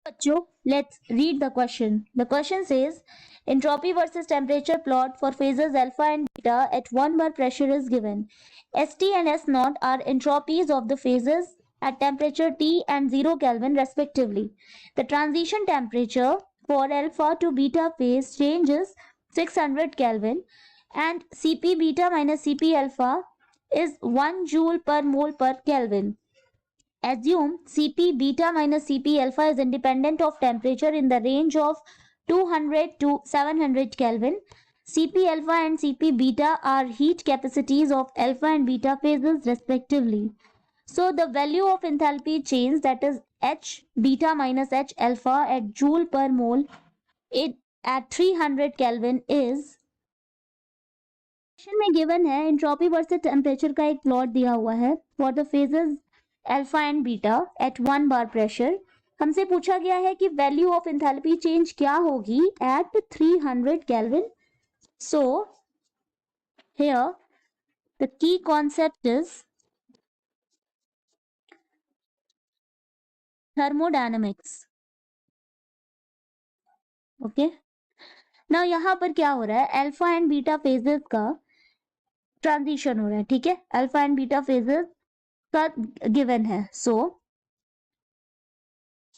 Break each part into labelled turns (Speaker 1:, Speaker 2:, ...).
Speaker 1: बच्चों, let's read the question. The question says entropy versus temperature plot for phases alpha and beta at 1 bar pressure is given. St and S naught are entropies of the phases at temperature T and 0 Kelvin respectively. The transition temperature for alpha to beta phase changes 600 Kelvin and Cp beta minus Cp alpha is 1 joule per mole per Kelvin. Assume Cp beta minus Cp alpha is independent of temperature in the range of 200 to 700 Kelvin. Cp alpha and Cp beta are heat capacities of alpha and beta phases respectively. So the value of enthalpy change, that is H beta minus H alpha at joule per mole at 300 Kelvin is, question में given है entropy versus temperature का एक plot दिया हुआ है for the phases alpha and beta at 1 bar pressure. हमसे पूछा गया है कि वैल्यू ऑफ एंथैल्पी चेंज क्या होगी at 300 Kelvin. So here the key concept is thermodynamics. Okay, now यहां पर क्या हो रहा है, अल्फा एंड बीटा फेजेस का ट्रांजिशन हो रहा है. ठीक है, अल्फा एंड बीटा फेजेस का गिवन है. So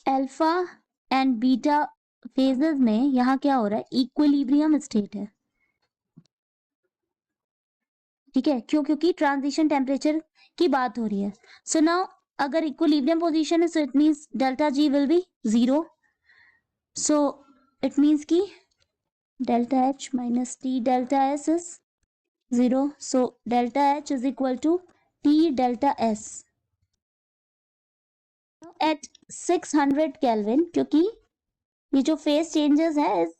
Speaker 1: alpha and beta phases में यहां क्या हो रहा है, इक्विलिब्रियम स्टेट है. ठीक है, क्यों? क्योंकि ट्रांजिशन टेम्परेचर की बात हो रही है. सो नाउ अगर इक्विलिब्रियम पोजीशन है, so it means delta G will be 0. So it means की delta H minus T delta S is 0. So delta H is equal to T delta S at 600 kelvin, क्योंकि ये जो phase changes है is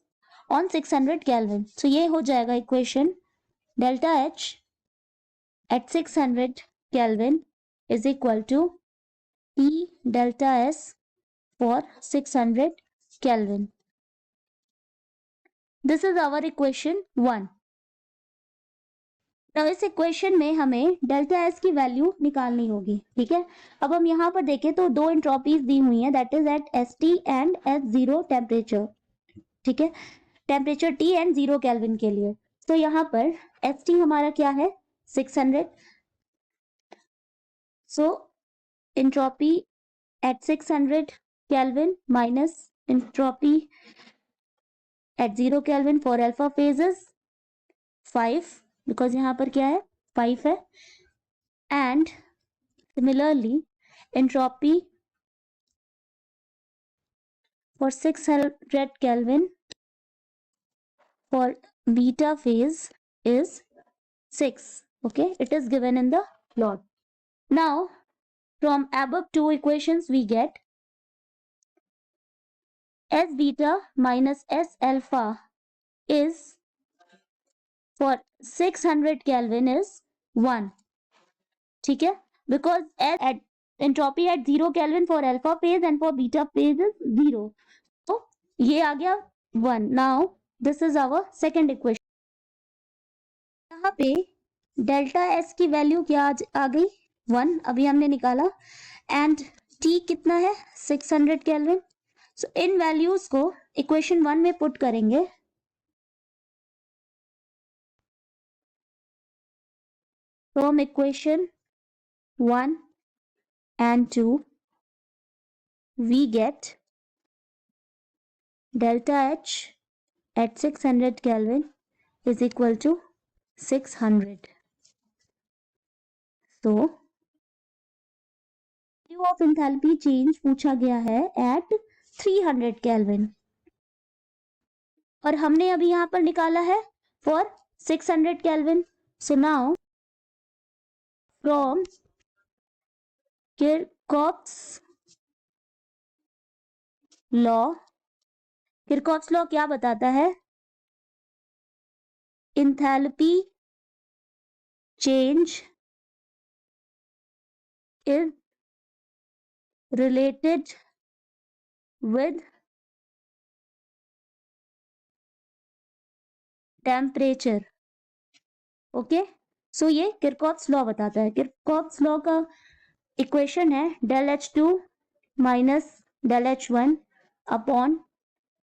Speaker 1: on 600 kelvin. So ये हो जाएगा equation delta H at 600 Kelvin is equal to T delta S for 600 Kelvin. This is our equation 1. Now इस equation में हमें डेल्टा एस की वैल्यू निकालनी होगी. ठीक है, अब हम यहाँ पर देखें तो दो एंट्रोपीज दी हुई हैं, that is at S T and at 0 temperature. ठीक है, टेम्परेचर टी एंड 0 केल्विन के लिए. तो यहाँ पर एस टी हमारा क्या है, 600. So entropy at 600 Kelvin minus entropy at 0 Kelvin for alpha phases 5, because यहाँ पर क्या है, 5 है. And similarly entropy for 600 Kelvin for beta phase is 6. Okay, it is given in the plot. Now from above two equations we get S beta minus S alpha is for 600 Kelvin is 1. ठीक है, because at entropy at 0 Kelvin for alpha phase and for beta phase is 0. तो ये आ गया 1. Now this is our second equation. यहाँ पे delta S की value क्या आ गई, 1 अभी हमने निकाला. एंड टी कितना है, 600 केल्विन. सो इन वैल्यूज को इक्वेशन 1 में पुट करेंगे. From equation 1 and 2 we get delta H at 600 Kelvin is equal to 600. So value of enthalpy change पूछा गया है at 300 Kelvin और हमने अभी यहाँ पर निकाला है for 600 Kelvin. So now from Kirchhoff's law, Kirchhoff's law क्या बताता है, enthalpy change is related with temperature. Okay, so ये किरचॉफ्स लॉ बताता है. किरचॉफ्स लॉ का इक्वेशन है del H2 minus del H1 upon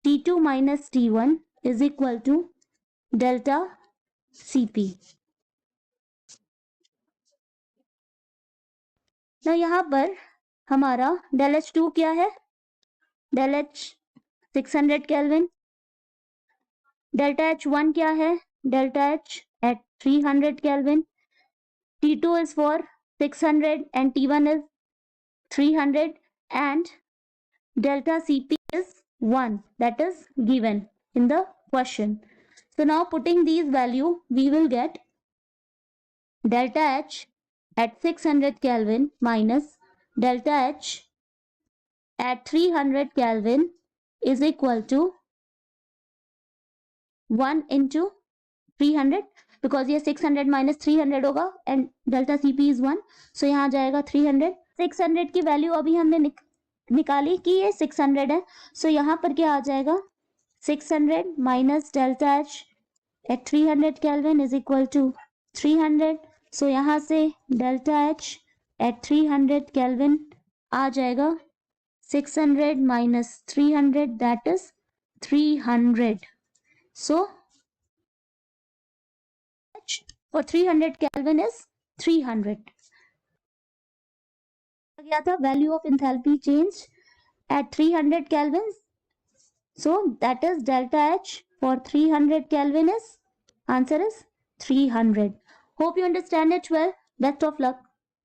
Speaker 1: T2 minus T1 is equal to delta Cp. ना यहाँ पर हमारा del H2 क्या है? del H 600 Kelvin. Delta H1 क्या है? Delta H at 300 Kelvin. T2 is for 600 and T1 is 300 and delta Cp is 1, that is given in the question. So now putting these value, we will get delta H at 600 Kelvin minus delta H at 300 Kelvin is equal to 1 into 300, because ये 600 minus 300 होगा and delta Cp is 1, so यहाँ जाएगा 300. 600 की value अभी हमने निकाली कि ये 600 है, so यहाँ पर क्या आ जाएगा? 600 minus delta H at 300 Kelvin is equal to 300. So यहाँ से delta H at 300 Kelvin आ जाएगा 600 minus 300, that is 300. So H for 300 Kelvin is 300. गया था value of enthalpy change at 300 Kelvin. So that is delta H for 300 Kelvin is, answer is 300. Hope you understand it well. Best of luck.